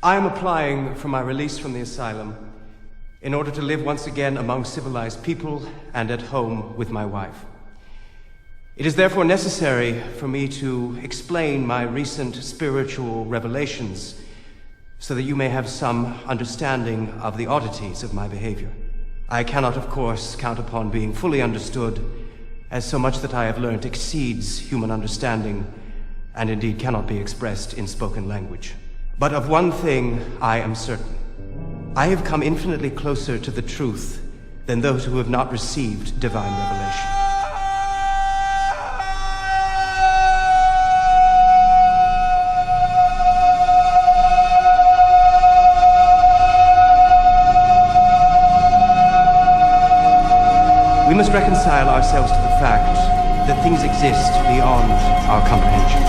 I am applying for my release from the asylum in order to live once again among civilized people and at home with my wife. It is therefore necessary for me to explain my recent spiritual revelations so that you may have some understanding of the oddities of my behavior. I cannot, of course, count upon being fully understood, as so much that I have learnt exceeds human understanding and indeed cannot be expressed in spoken language. But of one thing I am certain. I have come infinitely closer to the truth than those who have not received divine revelation. We must reconcile ourselves to the fact that things exist beyond our comprehension.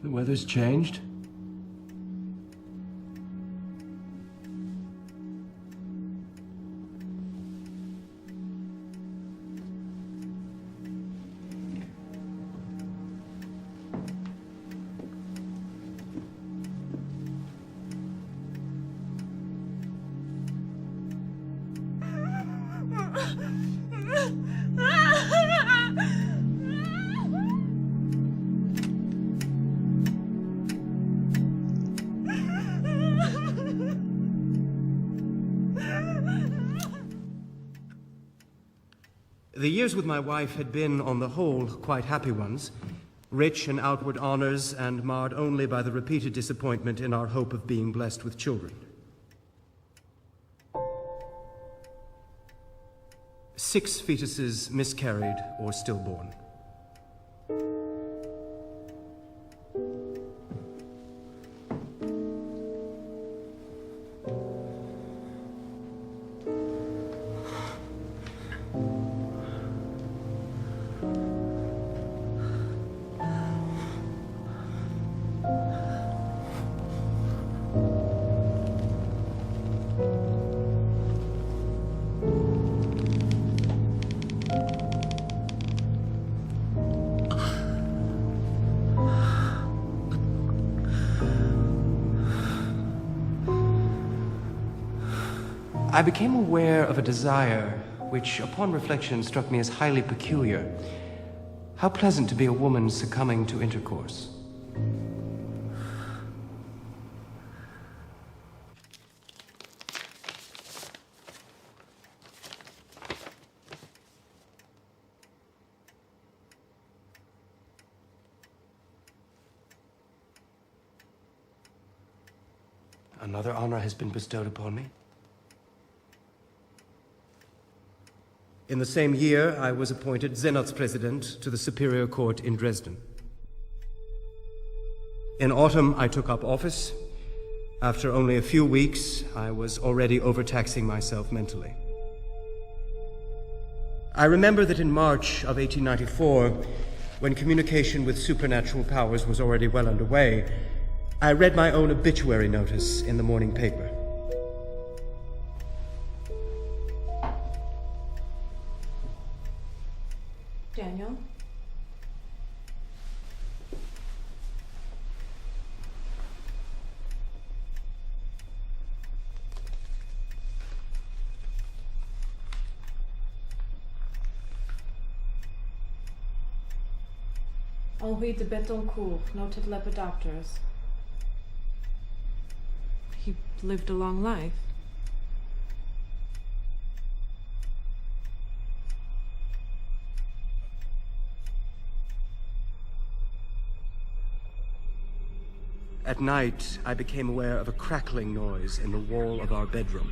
The weather's changed. The years with my wife had been, on the whole, quite happy ones, rich in outward honors and marred only by the repeated disappointment in our hope of being blessed with children. 6 fetuses miscarried or stillborn. I became aware of a desire which, upon reflection, struck me as highly peculiar. How pleasant to be a woman succumbing to intercourse. another honor has been bestowed upon me. In the same year, I was appointed Senatspresident to the Superior Court in Dresden. In autumn, I took up office. After only a few weeks, I was already overtaxing myself mentally. I remember that in March of 1894, when communication with supernatural powers was already well underway, I read my own obituary notice in the morning paper. Daniel? Henri de Betoncourt, noted lepidopterist. He lived a long life. At night, I became aware of a crackling noise in the wall of our bedroom.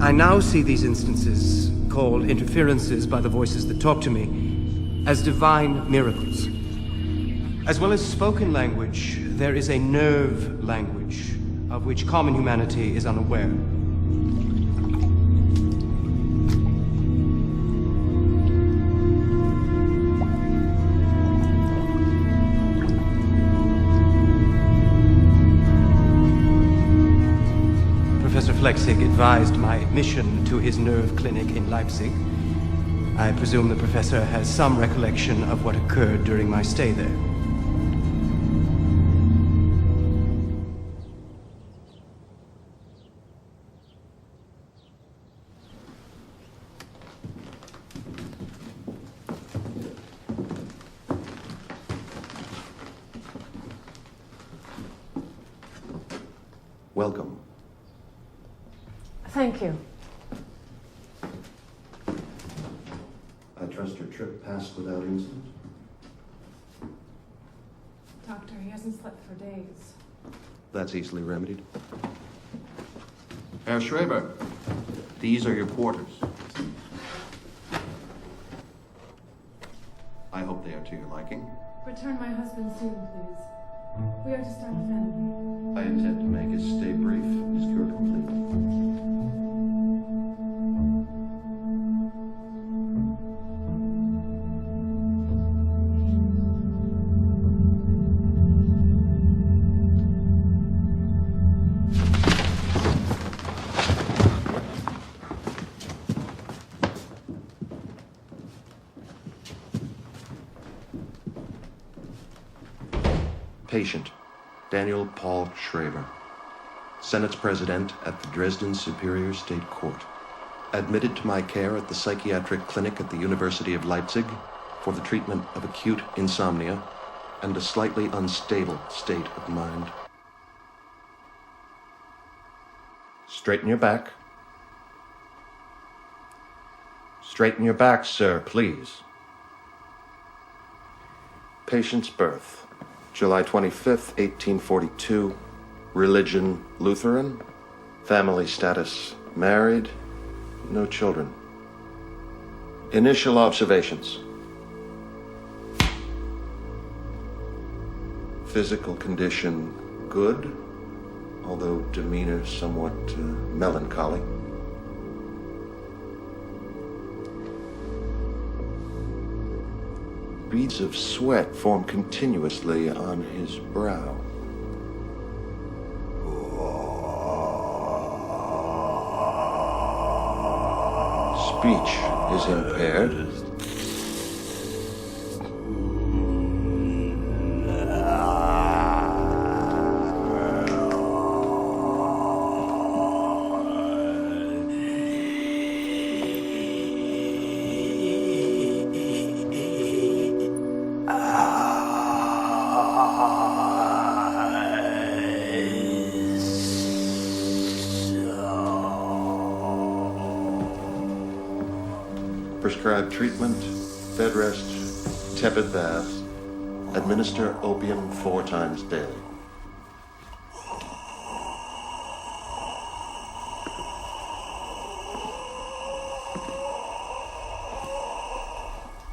I now see these instances, called interferences by the voices that talk to me, as divine miracles. As well as spoken language, there is a nerve language of which common humanity is unaware. Professor Flechsig advised my admission to his nerve clinic in Leipzig. I presume the professor has some recollection of what occurred during my stay there. Welcome. Thank you. I trust your trip passed without incident? Doctor, he hasn't slept for days. That's easily remedied. Herr Schreber, these are your quarters. I hope they are to your liking. Return my husband soon, please. We are to start a family. I intend to make his stay brief, his cure complete. Patient, Daniel Paul Schreber, Senate's President at the Dresden Superior State Court. Admitted to my care at the psychiatric clinic at the University of Leipzig for the treatment of acute insomnia and a slightly unstable state of mind. Straighten your back. Straighten your back, sir, please. Patient's birth. July 25th, 1842. Religion, Lutheran. Family status, married. No children. Initial observations. Physical condition, good, although demeanor somewhat melancholy. Beads of sweat form continuously on his brow. speech is impaired. Prescribe treatment, bed rest, tepid baths. Administer opium 4 times daily.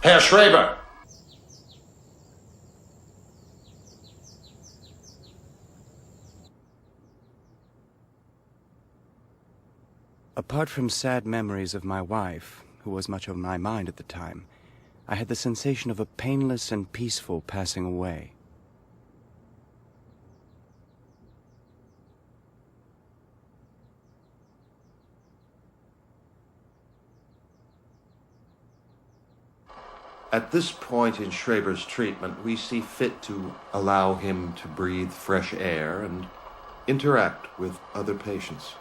Herr Schreiber! Apart from sad memories of my wife, who was much on my mind at the time, I had the sensation of a painless and peaceful passing away. At this point in Schreiber's treatment, we see fit to allow him to breathe fresh air and interact with other patients.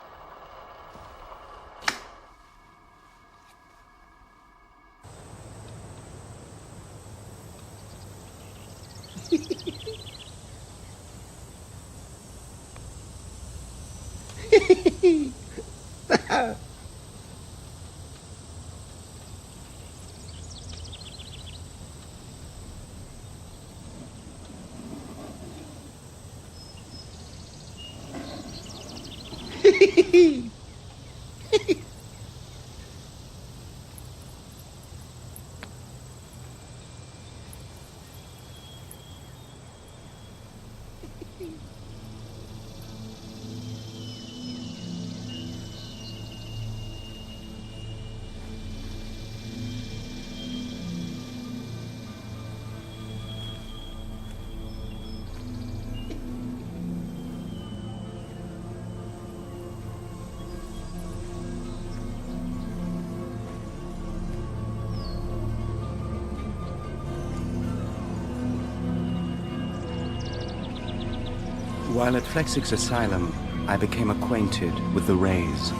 While at Flexix Asylum, I became acquainted with the Rays.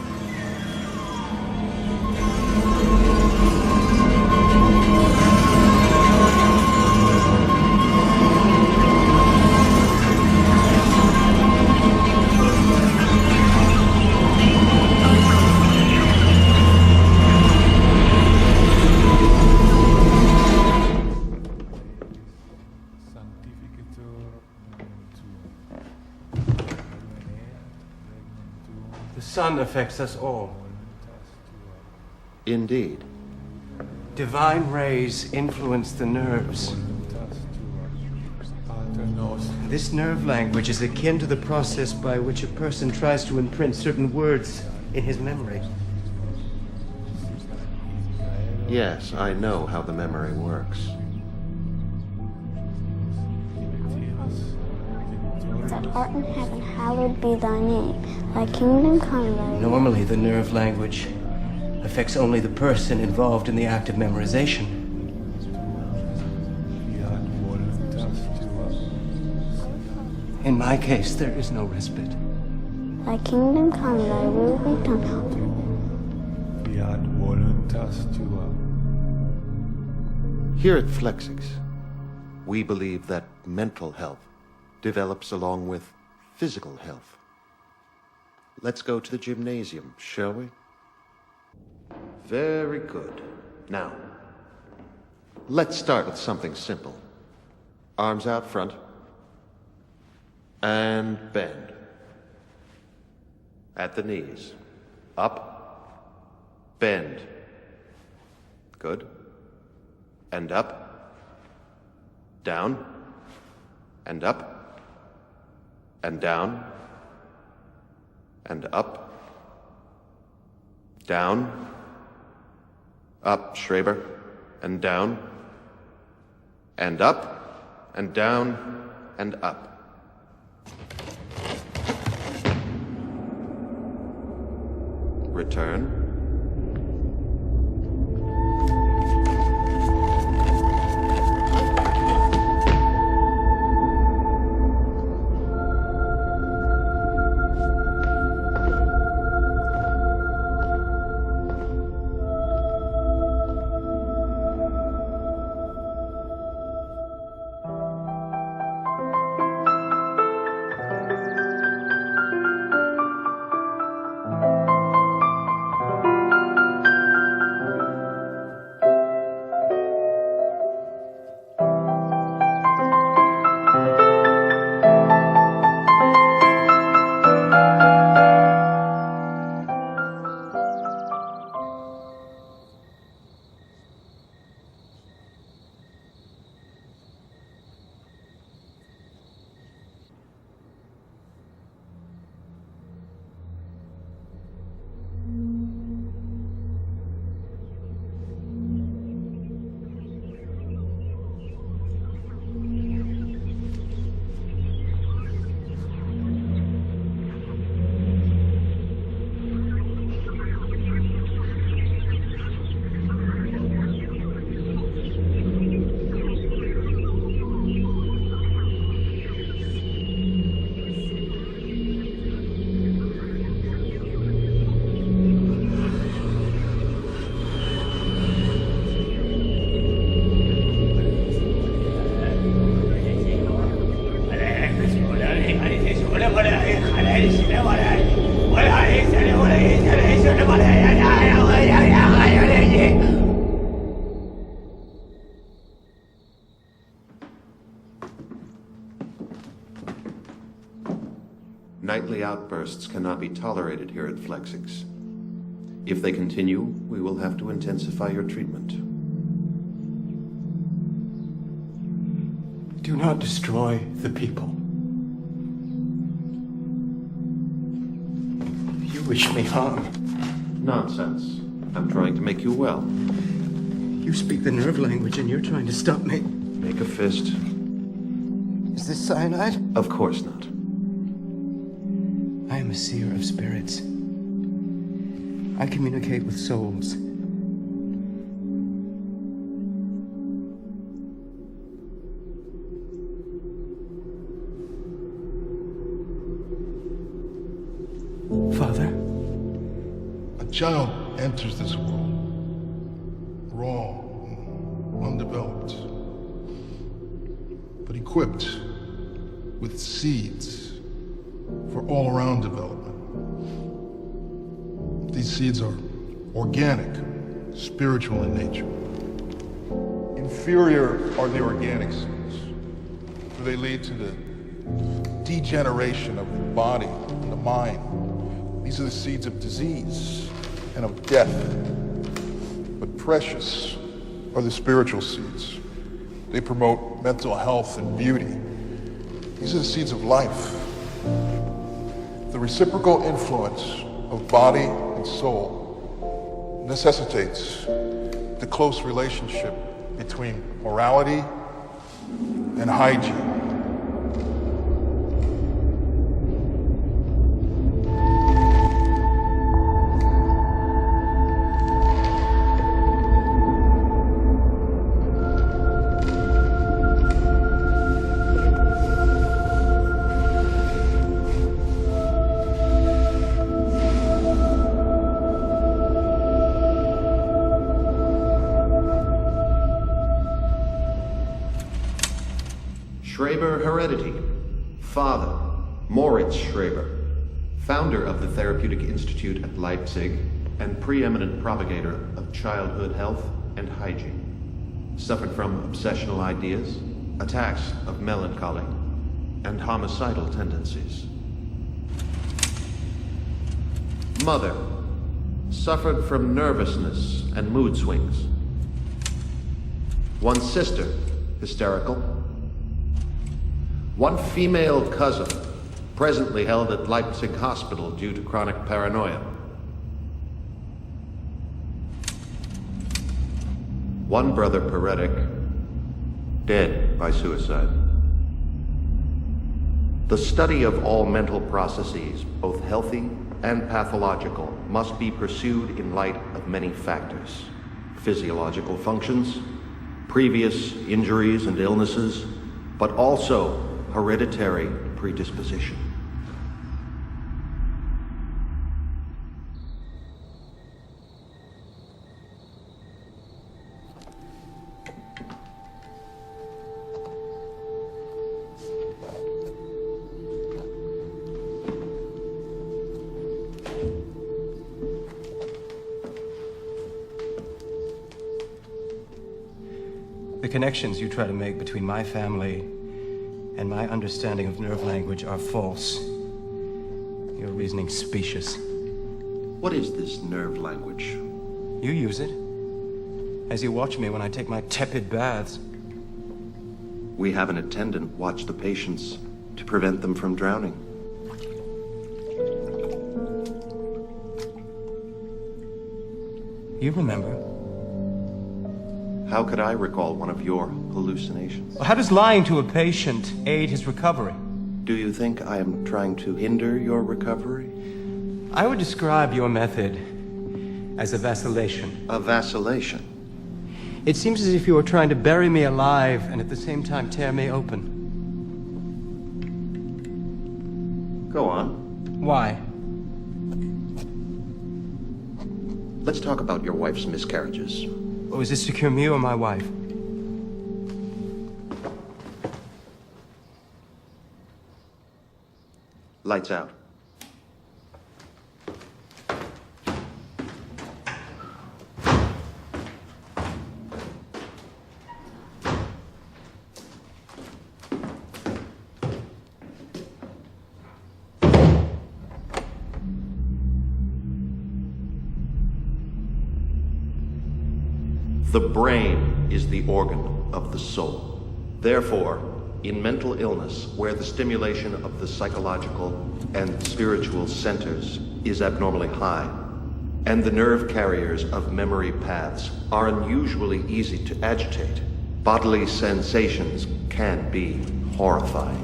The sun affects us all. Indeed. Divine rays influence the nerves. This nerve language is akin to the process by which a person tries to imprint certain words in his memory. Yes, I know how the memory works. That art in heaven, hallowed be thy name. Thy kingdom come, thy will. Normally, the nerve language affects only the person involved in the act of memorization. In my case, there is no respite. Thy kingdom come, thy will be done. Here at Flexix, we believe that mental health develops along with physical health. Let's go to the gymnasium, shall we? Very good. Now, let's start with something simple. Arms out front. And bend. At the knees. Up. Bend. Good. And up. Down. And up. And down. And up. Down. Up, Schreiber. And down. And up. And down. And up. Return. outbursts cannot be tolerated here at Flexix. If they continue, we will have to intensify your treatment. Do not destroy the people. You wish me harm. Nonsense. I'm trying to make you well. You speak the nerve language and you're trying to stop me. Make a fist. Is this cyanide? Of course not. I am a seer of spirits. I communicate with souls. Father? A child enters this world raw, undeveloped, but equipped with seeds for all-around development. These seeds are organic, spiritual in nature. Inferior are the organic seeds, for they lead to the degeneration of the body and the mind. These are the seeds of disease and of death. But precious are the spiritual seeds. They promote mental health and beauty. These are the seeds of life. The reciprocal influence of body and soul necessitates the close relationship between morality and hygiene. Schreber heredity. Father, Moritz Schreber, founder of the Therapeutic Institute at Leipzig and preeminent propagator of childhood health and hygiene. Suffered from obsessional ideas, attacks of melancholy, and homicidal tendencies. Mother, suffered from nervousness and mood swings. One sister, hysterical. One female cousin, presently held at Leipzig Hospital due to chronic paranoia. One brother paretic, dead by suicide. The study of all mental processes, both healthy and pathological, must be pursued in light of many factors. Physiological functions, previous injuries and illnesses, but also hereditary predisposition. The connections you try to make between my family and my understanding of nerve language are false. Your reasoning specious. What is this nerve language? You use it, as you watch me when I take my tepid baths. We have an attendant watch the patients to prevent them from drowning. You remember? How could I recall one of your hallucinations? Well, how does lying to a patient aid his recovery? Do you think I am trying to hinder your recovery? I would describe your method as a vacillation. A vacillation? It seems as if you are trying to bury me alive and at the same time tear me open. Go on. Why? Let's talk about your wife's miscarriages. Or is this to cure me or my wife? Lights out. The brain is the organ of the soul. Therefore, in mental illness, where the stimulation of the psychological and spiritual centers is abnormally high, and the nerve carriers of memory paths are unusually easy to agitate, bodily sensations can be horrifying.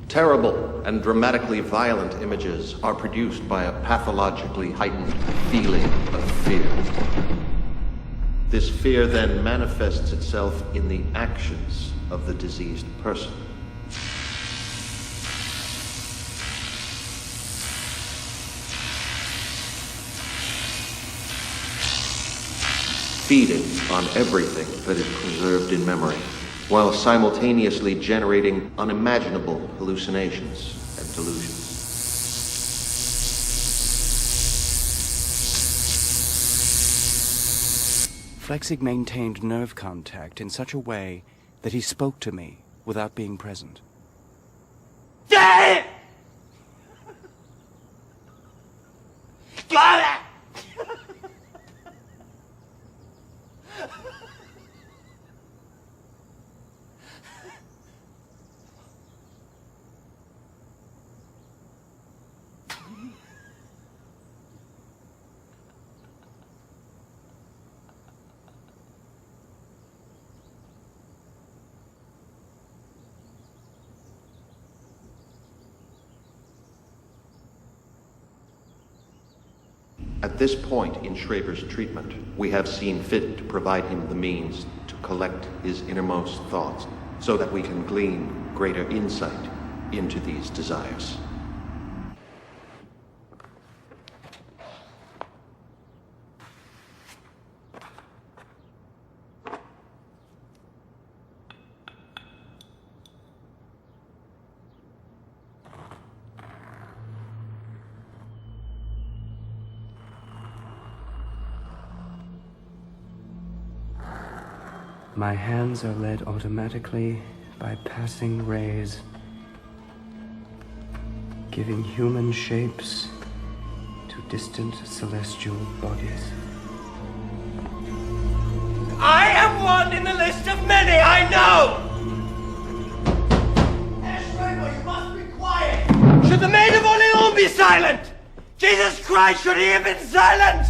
Terrible and dramatically violent images are produced by a pathologically heightened feeling of fear. This fear then manifests itself in the actions of the diseased person. Feeding on everything that is preserved in memory, while simultaneously generating unimaginable hallucinations and delusions. Flexig maintained nerve contact in such a way that he spoke to me without being present. At this point in Schreber's treatment, we have seen fit to provide him the means to collect his innermost thoughts so that we can glean greater insight into these desires. My hands are led automatically by passing rays, giving human shapes to distant celestial bodies. I am one in the list of many, I know! Schreiber, you must be quiet! Should the Maid of Orleans be silent? Jesus Christ, should he have been silent?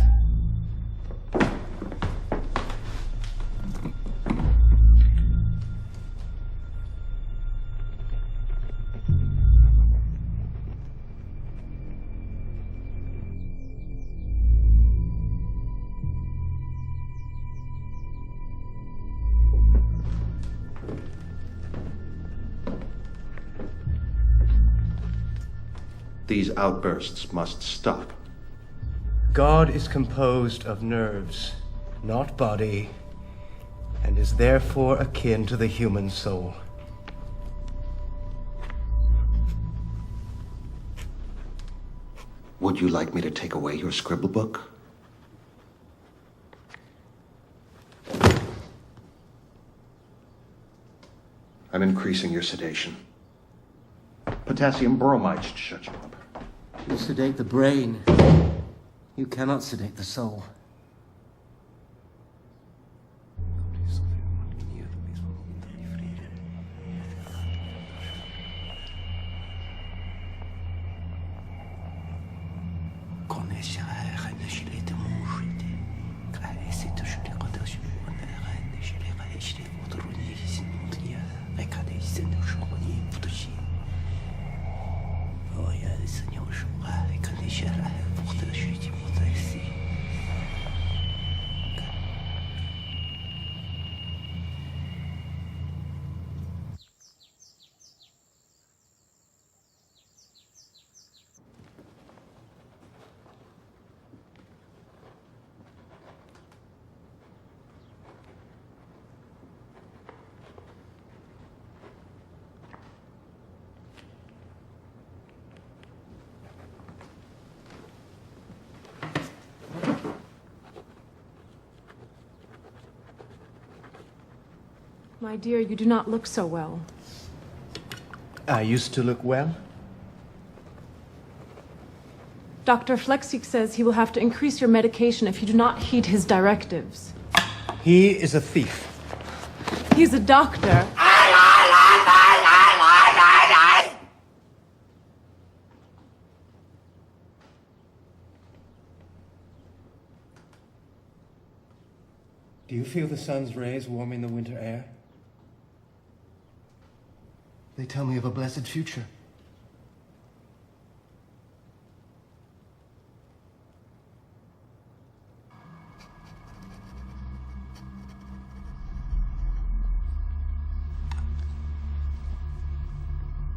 These outbursts must stop. God is composed of nerves, not body, and is therefore akin to the human soul. Would you like me to take away your scribble book? I'm increasing your sedation. Potassium bromide should shut you up. You sedate the brain. You cannot sedate the soul. My dear, you do not look so well. I used to look well. Dr. Flexig says he will have to increase your medication if you do not heed his directives. He is a thief. He's a doctor. Do you feel the sun's rays warming the winter air? They tell me of a blessed future.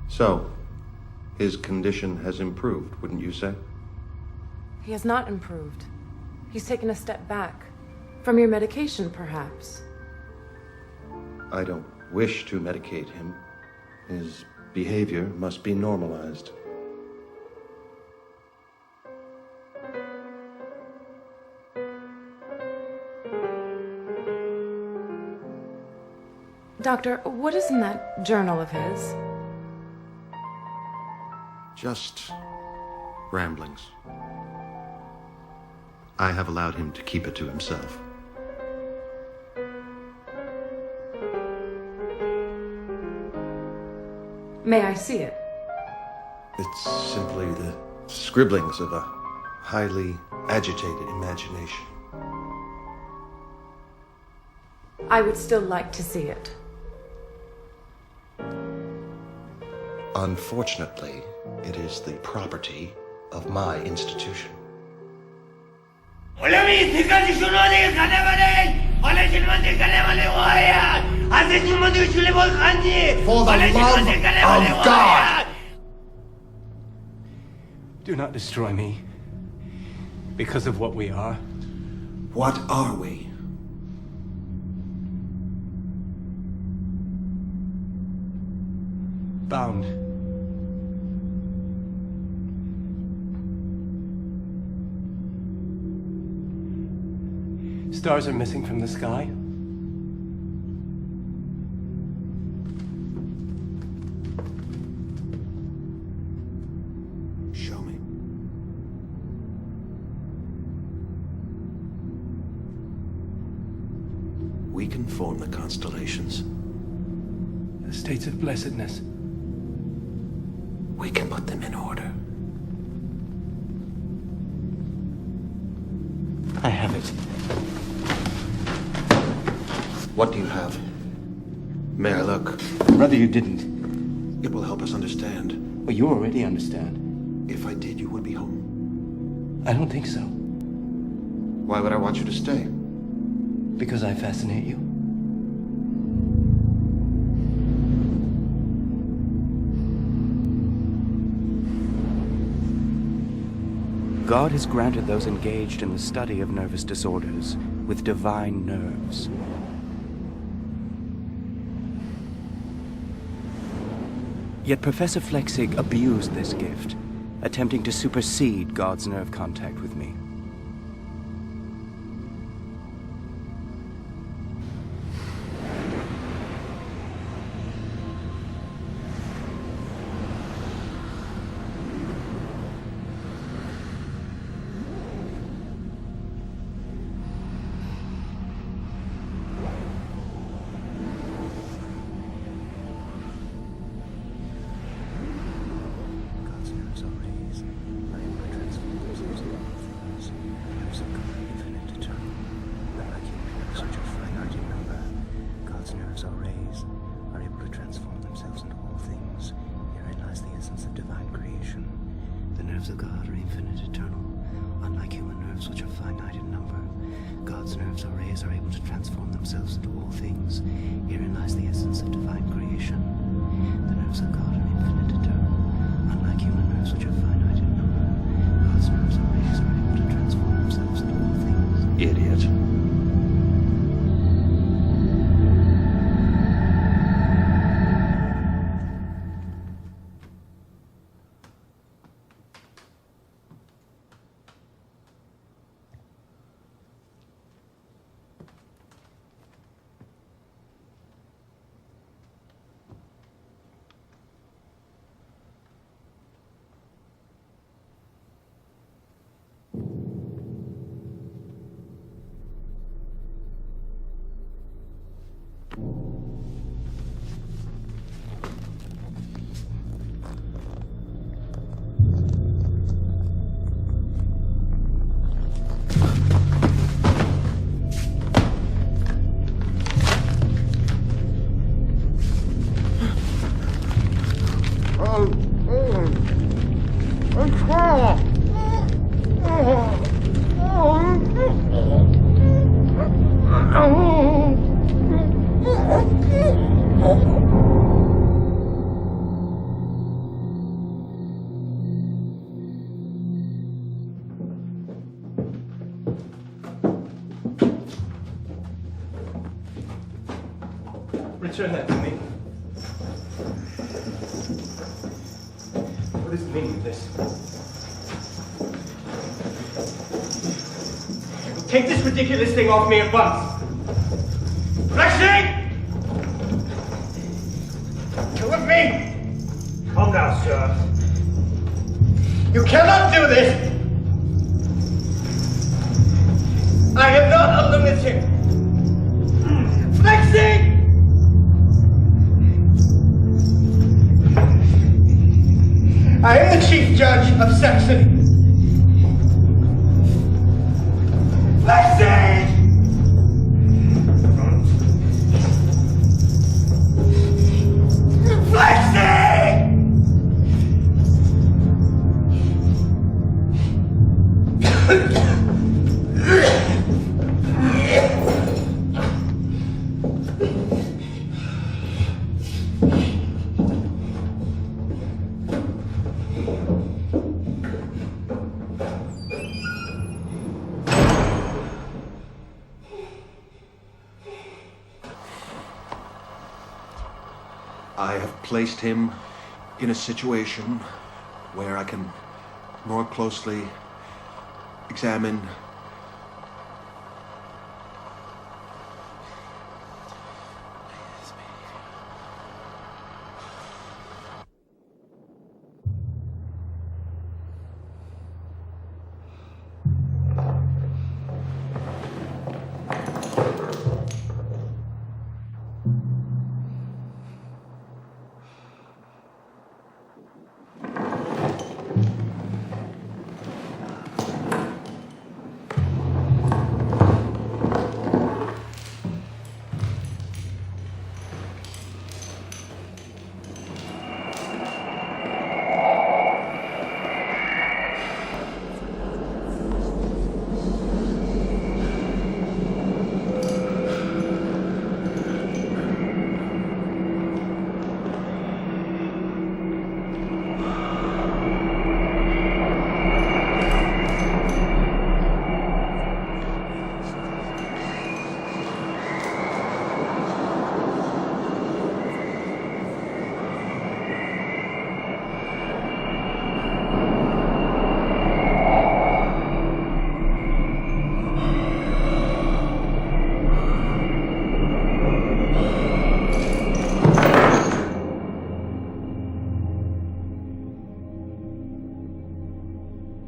So, his condition has improved, wouldn't you say? He has not improved. He's taken a step back. From your medication, perhaps. I don't wish to medicate him. His behavior must be normalized. Doctor, what is in that journal of his? Just ramblings. I have allowed him to keep it to himself. May I see it? It's simply the scribblings of a highly agitated imagination. I would still like to see it. Unfortunately, it is the property of my institution. For the love of God! Do not destroy me because of what we are. What are we? Bound. Stars are missing from the sky. Show me. We can form the constellations. The states of blessedness. We can put them in order. I have it. What do you have? May I look? Rather you didn't. It will help us understand. Well, you already understand. If I did, you would be home. I don't think so. Why would I want you to stay? Because I fascinate you. God has granted those engaged in the study of nervous disorders with divine nerves. Yet Professor Flexig abused this gift, attempting to supersede God's nerve contact with me. Nerves of God are infinite, eternal. Unlike human nerves, which are finite in number, God's nerves or rays are able to transform themselves into all things. Herein lies the essence of divine creation. The nerves of God are infinite, eternal. Unlike human nerves, which are finite in number, God's nerves or rays are able to transform themselves into all things. Idiot. Return that to me. What is the meaning of this? Take this ridiculous thing off me at once! Flexing! You're with me! Calm down, sir. You cannot do this! I am not a lunatic! Flexing! I am the Chief Judge of Saxony. Flexing! Flexing! I have placed him in a situation where I can more closely examine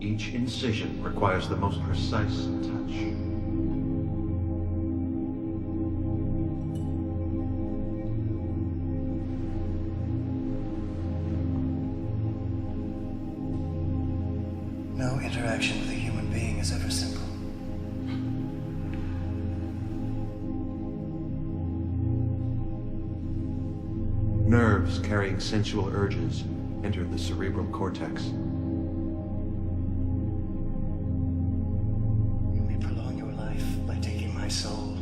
each incision requires the most precise touch. No interaction with a human being is ever simple. Nerves carrying sensual urges enter the cerebral cortex. You may prolong your life by taking my soul,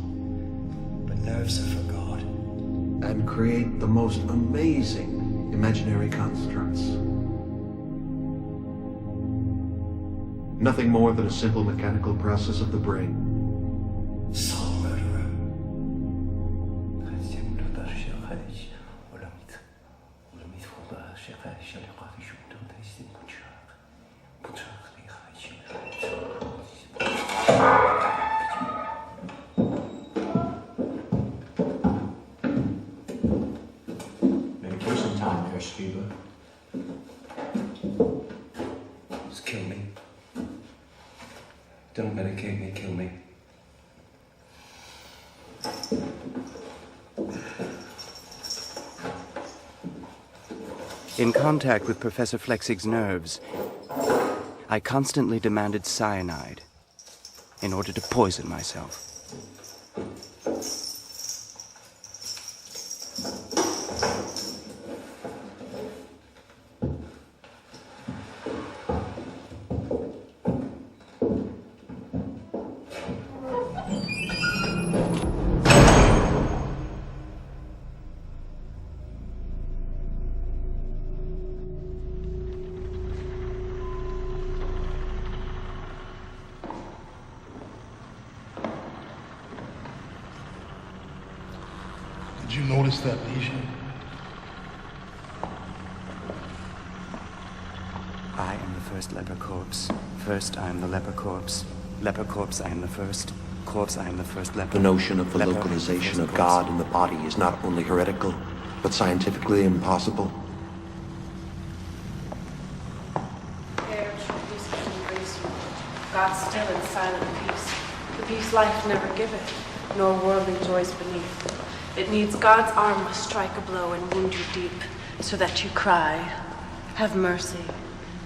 but nerves are for God. And create the most amazing imaginary constructs. Nothing more than a simple mechanical process of the brain. Soul murderer. Medication time, Herr Schreiber. Just kill me. Don't medicate me, kill me. In contact with Professor Flexig's nerves, I constantly demanded cyanide in order to poison myself. Did you notice that lesion? I am the first leper corpse. First, I am the leper corpse. Leper corpse, I am the first. Corpse, I am the first leper. The notion of the Leper, localization of first God in the body is not only heretical, but scientifically impossible. There, true peace can embrace you. God still in silent peace. The peace life never giveth, nor worldly joys beneath. It needs God's arm must strike a blow and wound you deep, so that you cry, have mercy.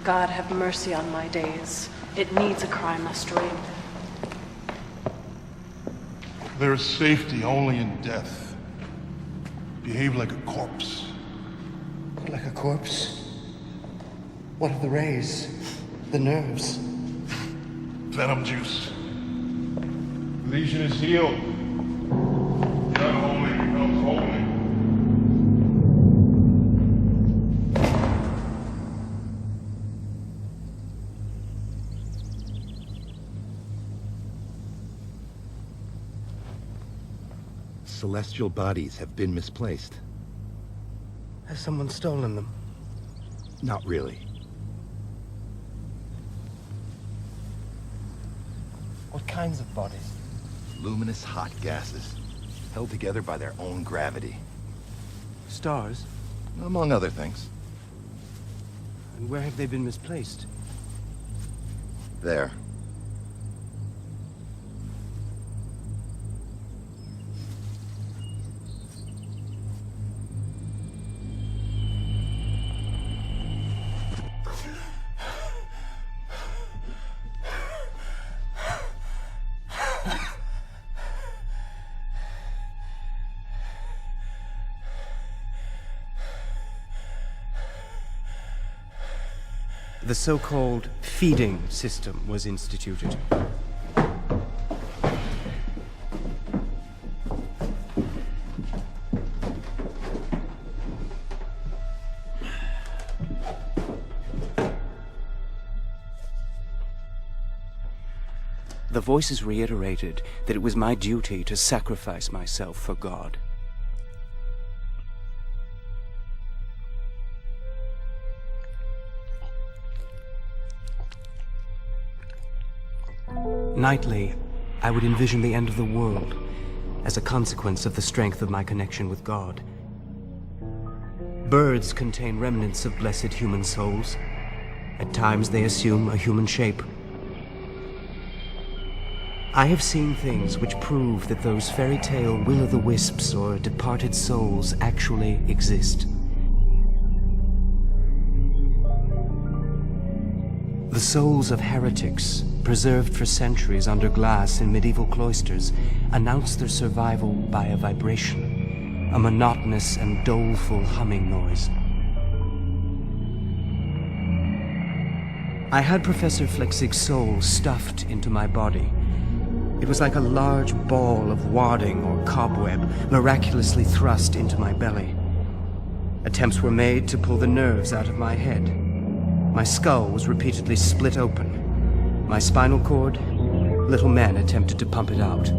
God, have mercy on my days. It needs a cry must ring. There is safety only in death. Behave like a corpse. Like a corpse? What of the rays? The nerves? Venom juice. Lesion is healed. The unholy becomes holy. Celestial bodies have been misplaced. Has someone stolen them? Not really. What kinds of bodies? Luminous hot gases, held together by their own gravity. Stars? Among other things. And where have they been misplaced? There. The so-called feeding system was instituted. The voices reiterated that it was my duty to sacrifice myself for God. Nightly, I would envision the end of the world as a consequence of the strength of my connection with God. Birds contain remnants of blessed human souls. At times they assume a human shape. I have seen things which prove that those fairy tale will-o'-the-wisps or departed souls actually exist. The souls of heretics, preserved for centuries under glass in medieval cloisters, announce their survival by a vibration, a monotonous and doleful humming noise. I had Professor Flexig's soul stuffed into my body. It was like a large ball of wadding or cobweb miraculously thrust into my belly. Attempts were made to pull the nerves out of my head. My skull was repeatedly split open. My spinal cord, little men attempted to pump it out.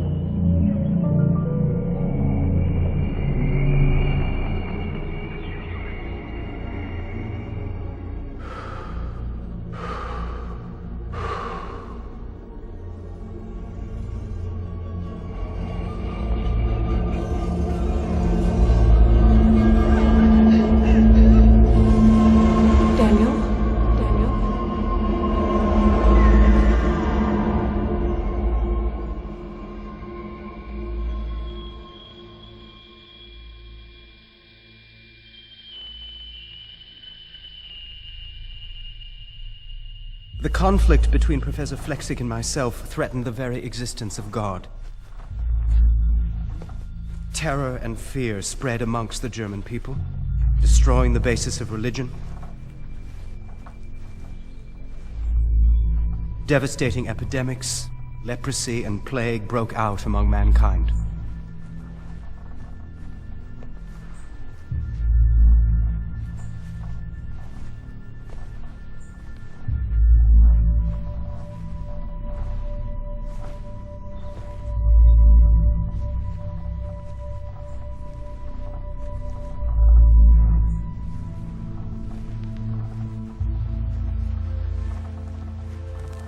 The conflict between Professor Flechsig and myself threatened the very existence of God. Terror and fear spread amongst the German people, destroying the basis of religion. Devastating epidemics, leprosy, and plague broke out among mankind.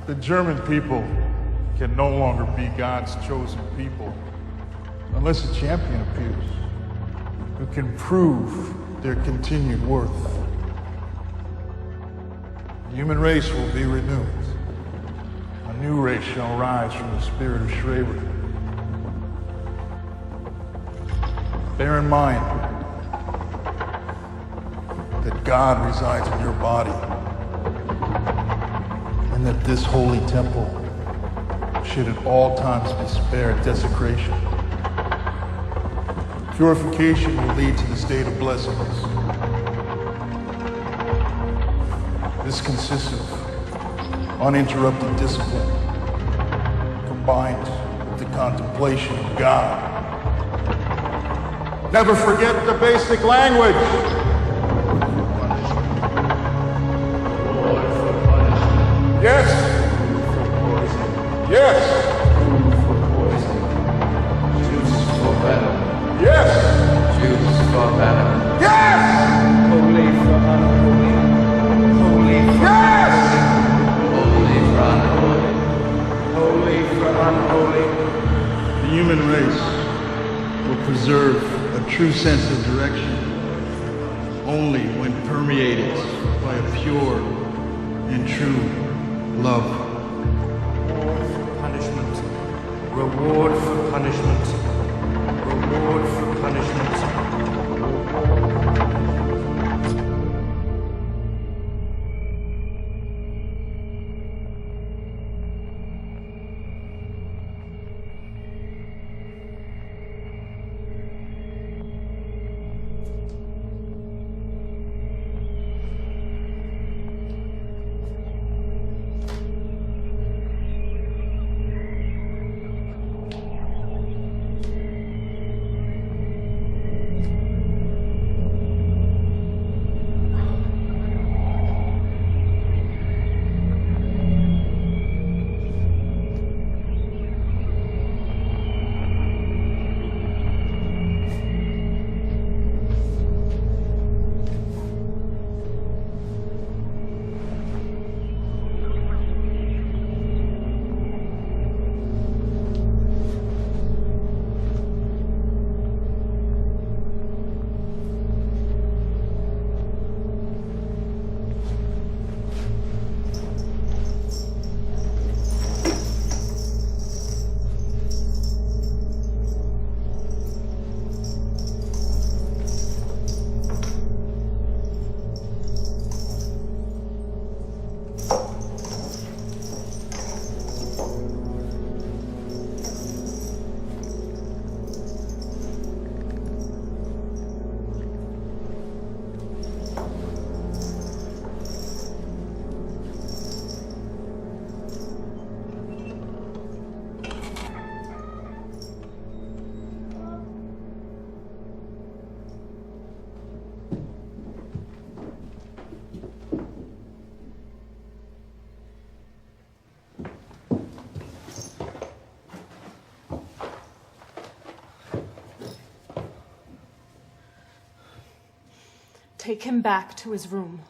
The German people can no longer be God's chosen people unless a champion appears who can prove their continued worth. The human race will be renewed. A new race shall rise from the spirit of Schreiber. Bear in mind that God resides in your body, and that this holy temple should at all times be spared desecration. Purification will lead to the state of blessedness. This consists of uninterrupted discipline combined with the contemplation of God. Never forget the basic language. Yes! Yes! Juice for venom. Yes! Juice for venom. Yes! Holy for unholy. Holy for Yes! unholy. Holy for unholy. Holy for unholy. The human race will preserve a true sense of direction only when permeated by a pure and true love. Punishment. Reward for punishment. Reward for punishment. Take him back to his room.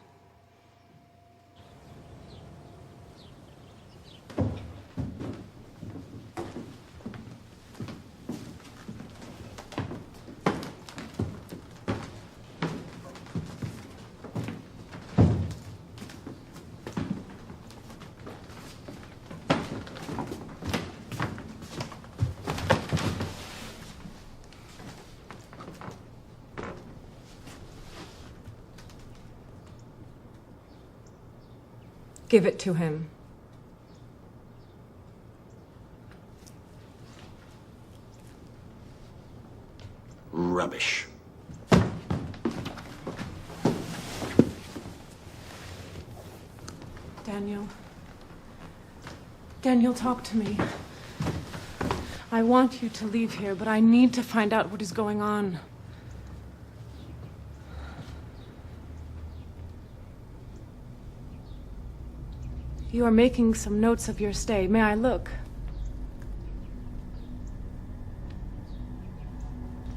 Give it to him. Rubbish. Daniel. Daniel, talk to me. I want you to leave here, but I need to find out what is going on. You are making some notes of your stay. May I look?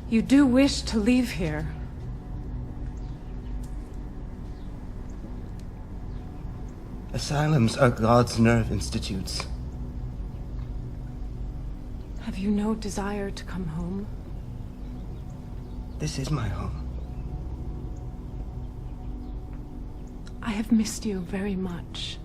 You do wish to leave here. Asylums are God's nerve institutes. Have you no desire to come home? This is my home. I have missed you very much.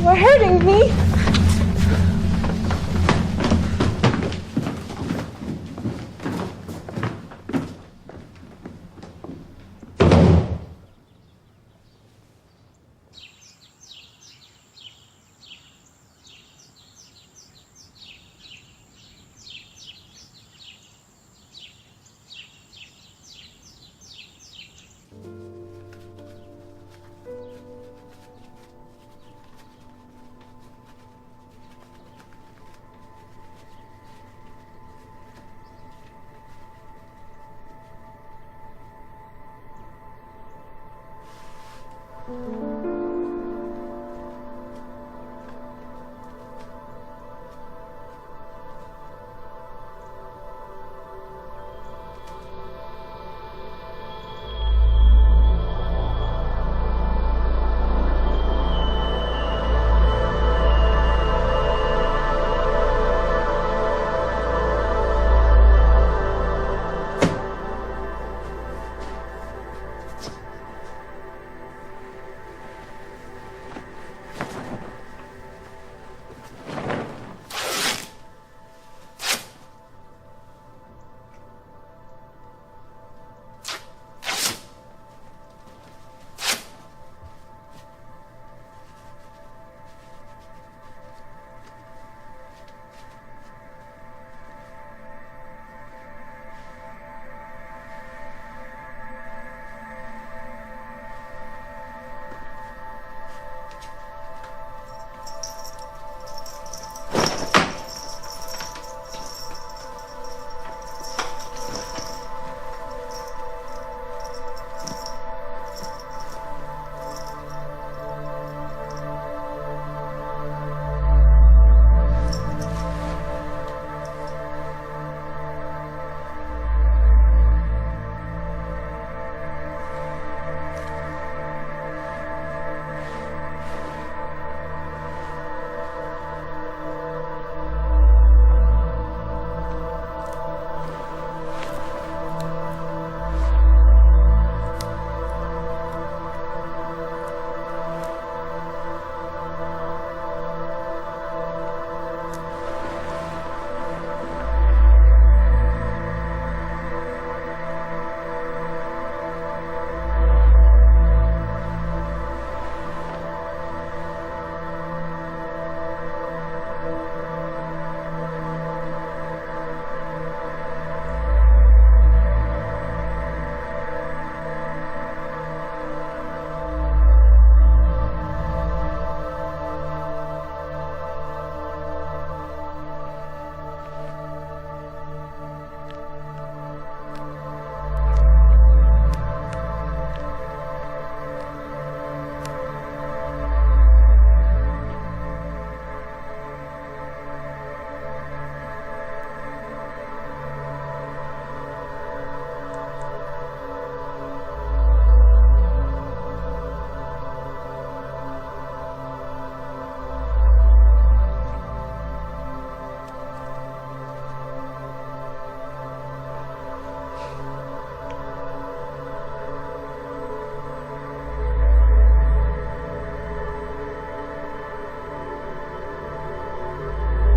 You are hurting me.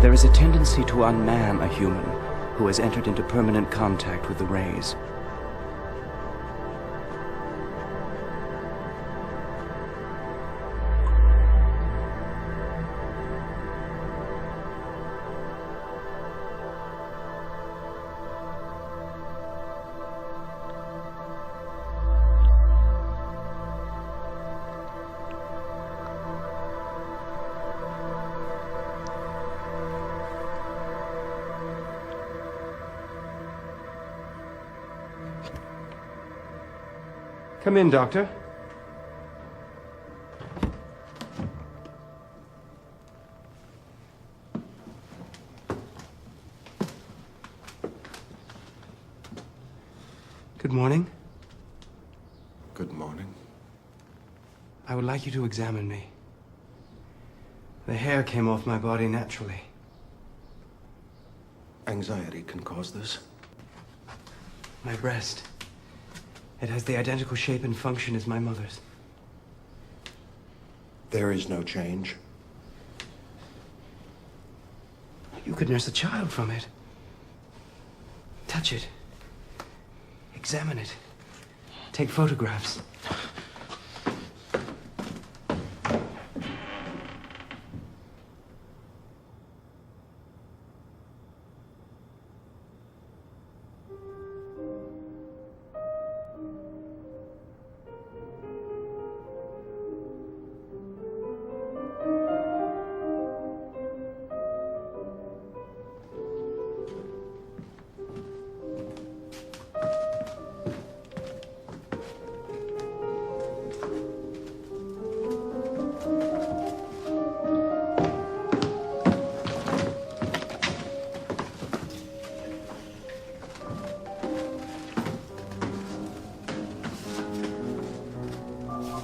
There is a tendency to unman a human who has entered into permanent contact with the rays. Come in, Doctor. Good morning. Good morning. I would like you to examine me. The hair came off my body naturally. Anxiety can cause this. My breast. It has the identical shape and function as my mother's. There is no change. You could nurse a child from it. Touch it. Examine it. Take photographs.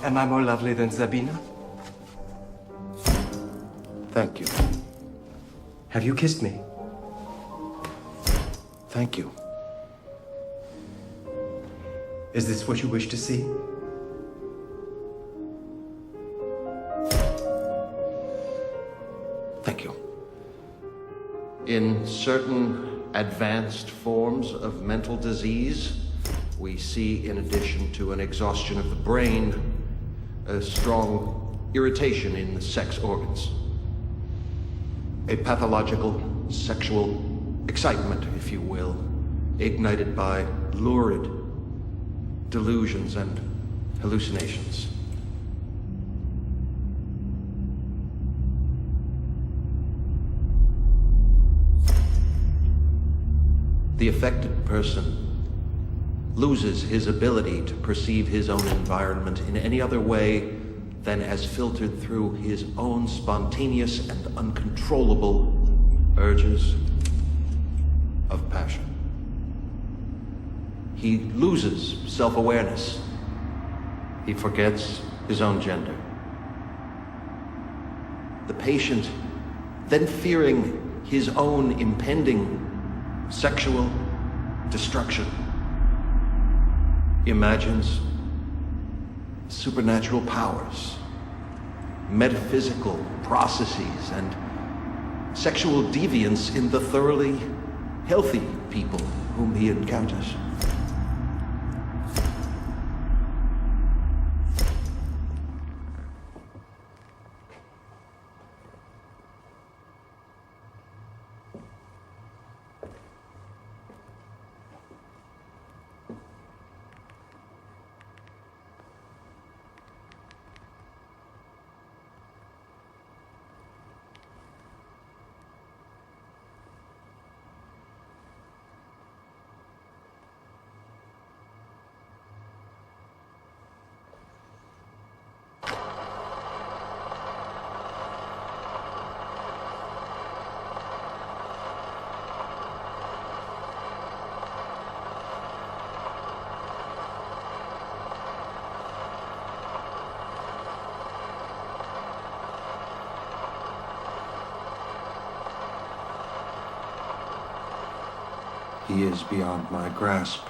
Am I more lovely than Sabina? Thank you. Have you kissed me? Thank you. Is this what you wish to see? Thank you. In certain advanced forms of mental disease, we see, in addition to an exhaustion of the brain, a strong irritation in the sex organs. A pathological sexual excitement, if you will, ignited by lurid delusions and hallucinations. The affected person loses his ability to perceive his own environment in any other way than as filtered through his own spontaneous and uncontrollable urges of passion. He loses self-awareness. He forgets his own gender. The patient, then fearing his own impending sexual destruction, imagines supernatural powers, metaphysical processes, and sexual deviance in the thoroughly healthy people whom he encounters. He is beyond my grasp.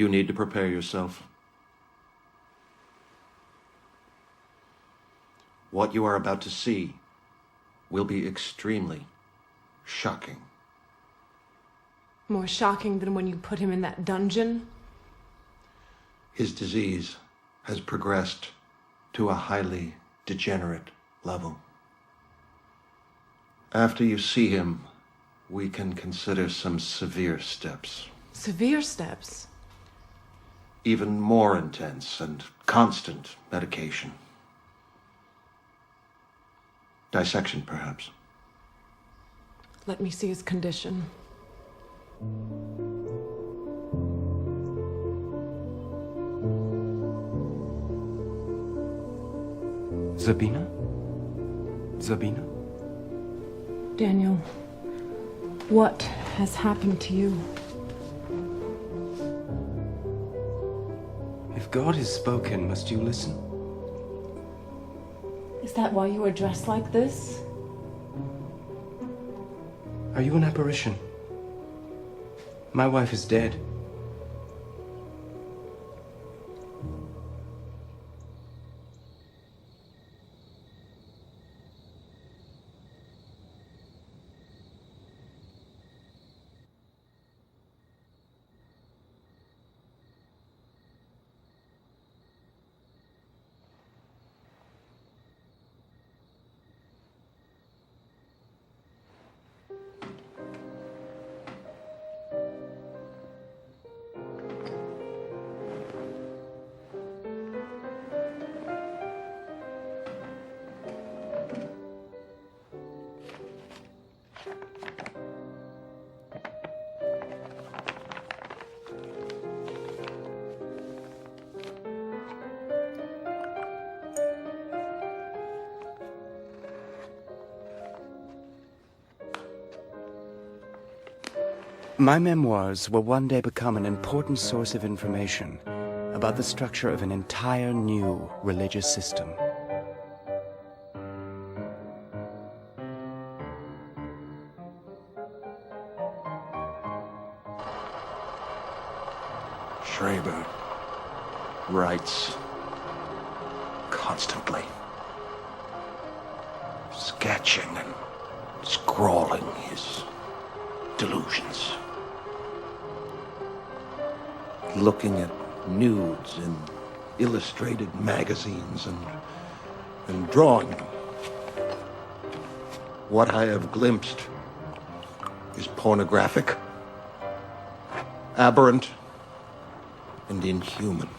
You need to prepare yourself. What you are about to see will be extremely shocking. More shocking than when you put him in that dungeon? His disease has progressed to a highly degenerate level. After you see him, we can consider some severe steps. Severe steps? Even more intense and constant medication. Dissection, perhaps. Let me see his condition. Zabina? Zabina? Daniel, what has happened to you? If God has spoken, must you listen? Is that why you are dressed like this? Are you an apparition? My wife is dead. My memoirs will one day become an important source of information about the structure of an entire new religious system. Schreiber writes constantly, sketching and scrawling his delusions, looking at nudes in illustrated magazines and drawing them. What I have glimpsed is pornographic, aberrant, and inhuman.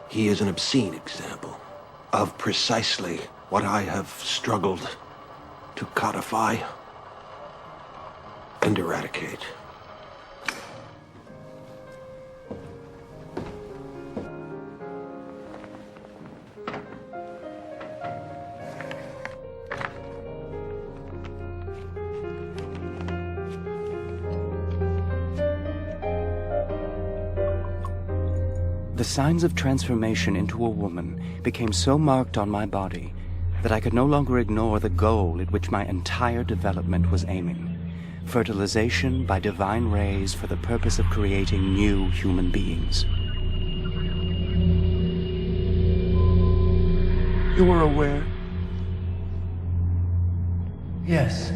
He is an obscene example of precisely what I have struggled to codify and eradicate. The signs of transformation into a woman became so marked on my body that I could no longer ignore the goal at which my entire development was aiming: fertilization by divine rays for the purpose of creating new human beings. You were aware? Yes.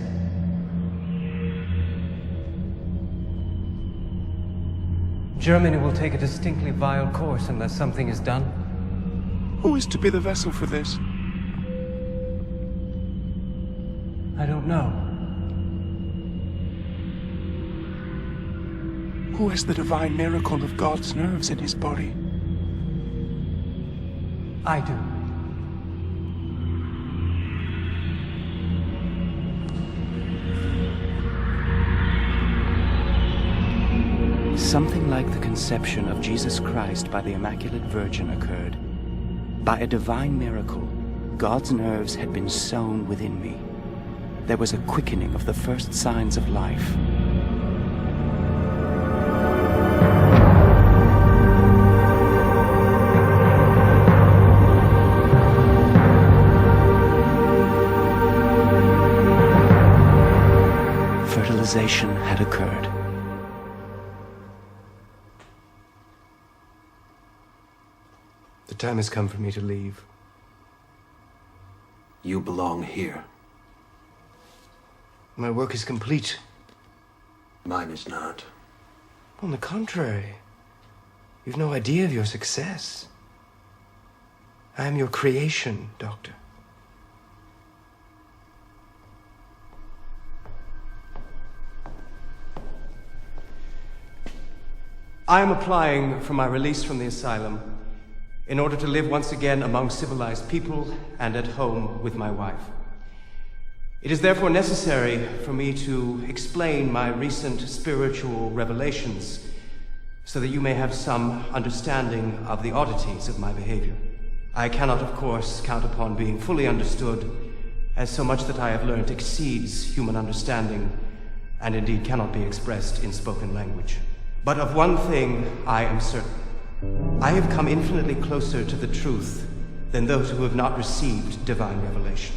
Germany will take a distinctly vile course unless something is done. Who is to be the vessel for this? I don't know. Who has the divine miracle of God's nerves in his body? I do. Something like the conception of Jesus Christ by the Immaculate Virgin occurred. By a divine miracle, God's nerves had been sown within me. There was a quickening of the first signs of life. realization had occurred. The time has come for me to leave. You belong here. My work is complete. Mine is not. On the contrary, you've no idea of your success. I am your creation, Doctor. I am applying for my release from the asylum in order to live once again among civilized people and at home with my wife. It is therefore necessary for me to explain my recent spiritual revelations so that you may have some understanding of the oddities of my behavior. I cannot, of course, count upon being fully understood, as so much that I have learned exceeds human understanding and indeed cannot be expressed in spoken language. But of one thing I am certain. I have come infinitely closer to the truth than those who have not received divine revelation.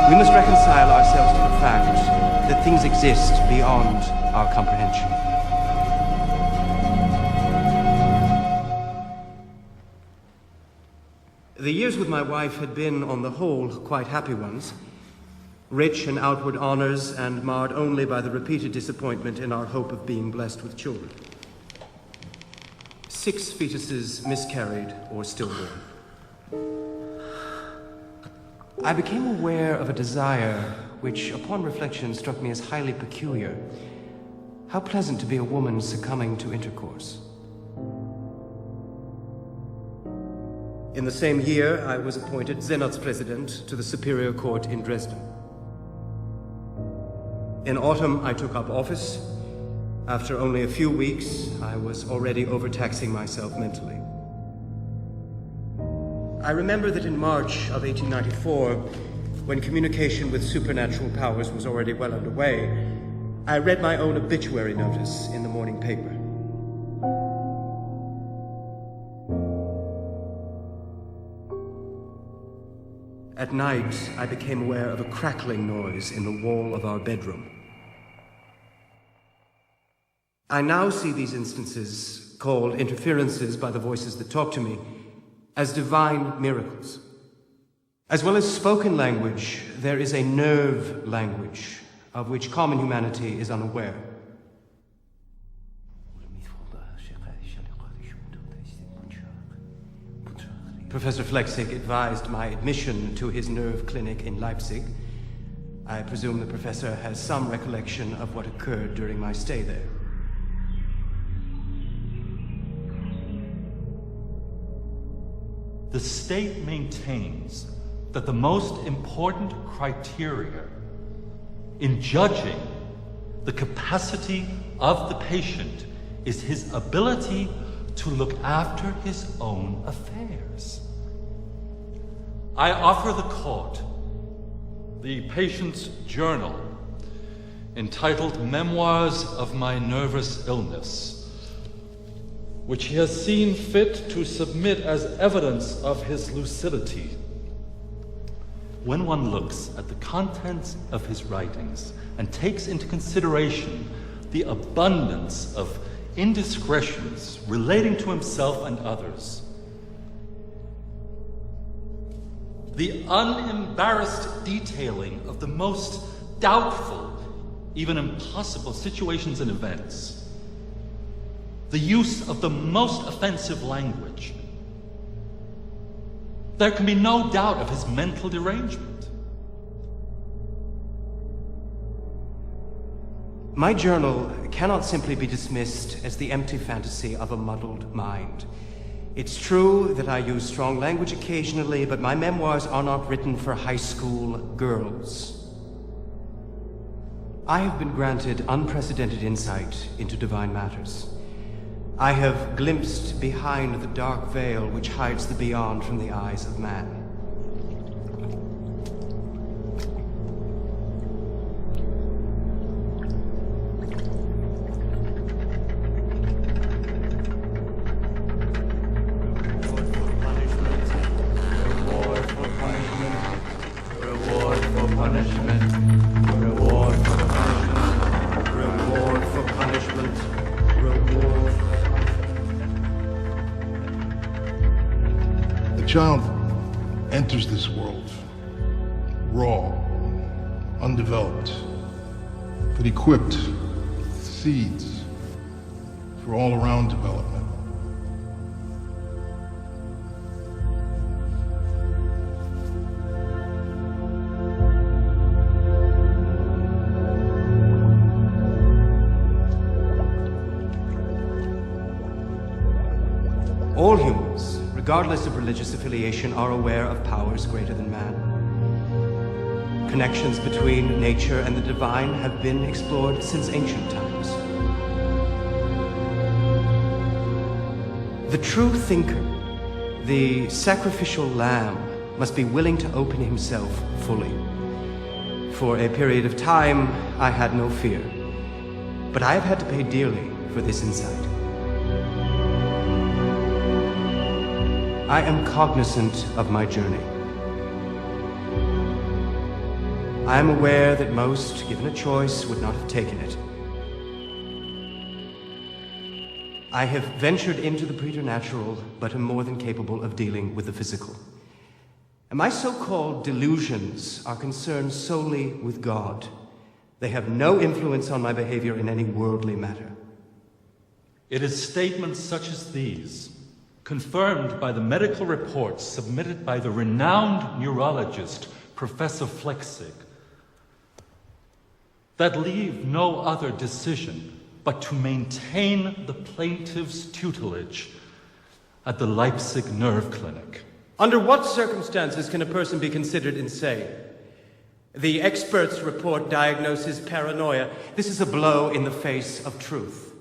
We must reconcile ourselves to the fact that things exist beyond our comprehension. The years with my wife had been, on the whole, quite happy ones, rich in outward honors and marred only by the repeated disappointment in our hope of being blessed with children. 6 fetuses miscarried or stillborn. I became aware of a desire which, upon reflection, struck me as highly peculiar. How pleasant to be a woman succumbing to intercourse. In the same year, I was appointed Senatspresident to the Superior Court in Dresden. In autumn, I took up office. After only a few weeks, I was already overtaxing myself mentally. I remember that in March of 1894, when communication with supernatural powers was already well underway, I read my own obituary notice in the morning paper. At night, I became aware of a crackling noise in the wall of our bedroom. I now see these instances, called interferences by the voices that talk to me, as divine miracles. As well as spoken language, there is a nerve language of which common humanity is unaware. Professor Flechsig advised my admission to his nerve clinic in Leipzig. I presume the professor has some recollection of what occurred during my stay there. The state maintains that the most important criteria in judging the capacity of the patient is his ability to look after his own affairs. I offer the court the patient's journal entitled Memoirs of My Nervous Illness, which he has seen fit to submit as evidence of his lucidity. When one looks at the contents of his writings and takes into consideration the abundance of indiscretions relating to himself and others, the unembarrassed detailing of the most doubtful, even impossible situations and events, the use of the most offensive language, there can be no doubt of his mental derangement. My journal cannot simply be dismissed as the empty fantasy of a muddled mind. It's true that I use strong language occasionally, but my memoirs are not written for high school girls. I have been granted unprecedented insight into divine matters. I have glimpsed behind the dark veil which hides the beyond from the eyes of man. A child enters this world raw, undeveloped, but equipped with seeds for all-around development. All humans, regardless of religious affiliation, are aware of powers greater than man. Connections between nature and the divine have been explored since ancient times. The true thinker, the sacrificial lamb, must be willing to open himself fully. For a period of time, I had no fear, but I have had to pay dearly for this insight. I am cognizant of my journey. I am aware that most, given a choice, would not have taken it. I have ventured into the preternatural, but am more than capable of dealing with the physical. And my so-called delusions are concerned solely with God. They have no influence on my behavior in any worldly matter. It is statements such as these, confirmed by the medical reports submitted by the renowned neurologist, Professor Flechsig, that leave no other decision but to maintain the plaintiff's tutelage at the Leipzig Nerve Clinic. Under what circumstances can a person be considered insane? The experts' report diagnoses paranoia. This is a blow in the face of truth.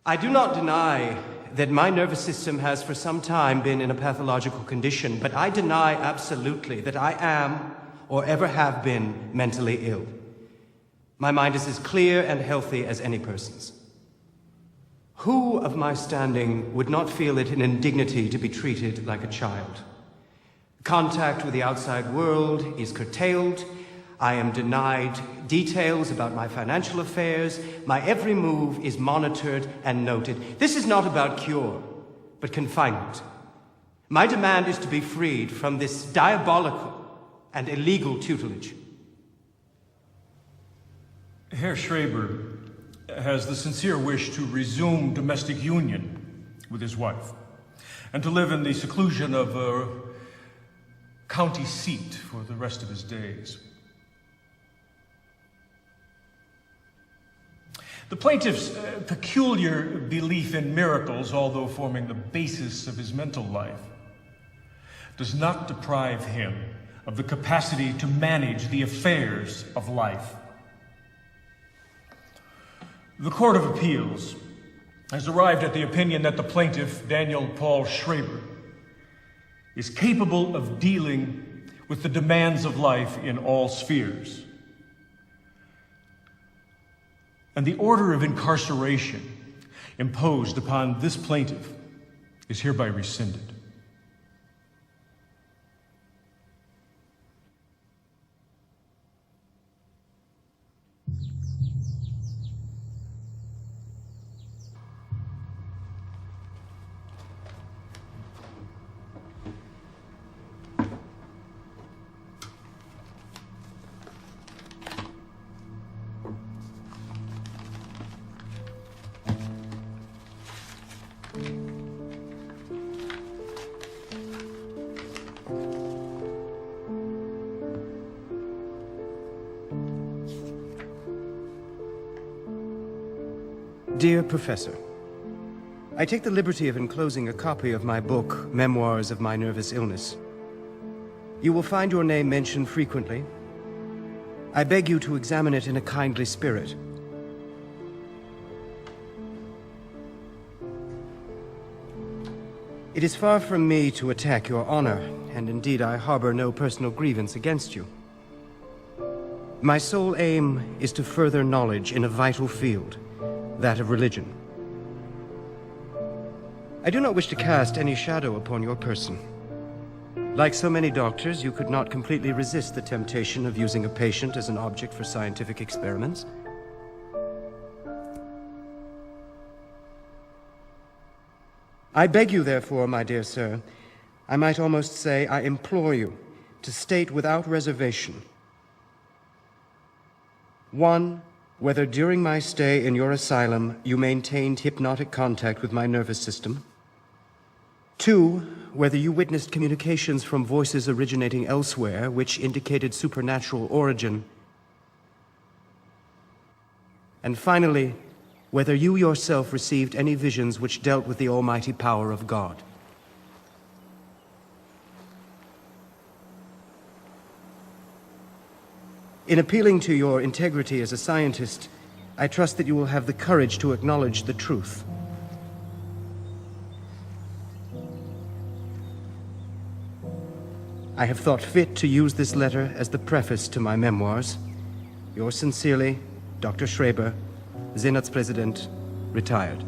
I do not deny that my nervous system has for some time been in a pathological condition, but I deny absolutely that I am or ever have been mentally ill. My mind is as clear and healthy as any person's. Who of my standing would not feel it an indignity to be treated like a child? Contact with the outside world is curtailed. I am denied details about my financial affairs. My every move is monitored and noted. This is not about cure, but confinement. My demand is to be freed from this diabolical and illegal tutelage. Herr Schreiber has the sincere wish to resume domestic union with his wife and to live in the seclusion of a county seat for the rest of his days. The plaintiff's peculiar belief in miracles, although forming the basis of his mental life, does not deprive him of the capacity to manage the affairs of life. The Court of Appeals has arrived at the opinion that the plaintiff, Daniel Paul Schreiber, is capable of dealing with the demands of life in all spheres. And the order of incarceration imposed upon this plaintiff is hereby rescinded. Dear Professor, I take the liberty of enclosing a copy of my book, Memoirs of My Nervous Illness. You will find your name mentioned frequently. I beg you to examine it in a kindly spirit. It is far from me to attack your honor, and indeed I harbor no personal grievance against you. My sole aim is to further knowledge in a vital field, that of religion. I do not wish to cast any shadow upon your person. Like so many doctors, you could not completely resist the temptation of using a patient as an object for scientific experiments. I beg you, therefore, my dear sir, I might almost say I implore you to state without reservation: 1, whether during my stay in your asylum you maintained hypnotic contact with my nervous system. 2, whether you witnessed communications from voices originating elsewhere which indicated supernatural origin. And finally, whether you yourself received any visions which dealt with the almighty power of God. In appealing to your integrity as a scientist, I trust that you will have the courage to acknowledge the truth. I have thought fit to use this letter as the preface to my memoirs. Yours sincerely, Dr. Schreber, Senatspräsident, retired.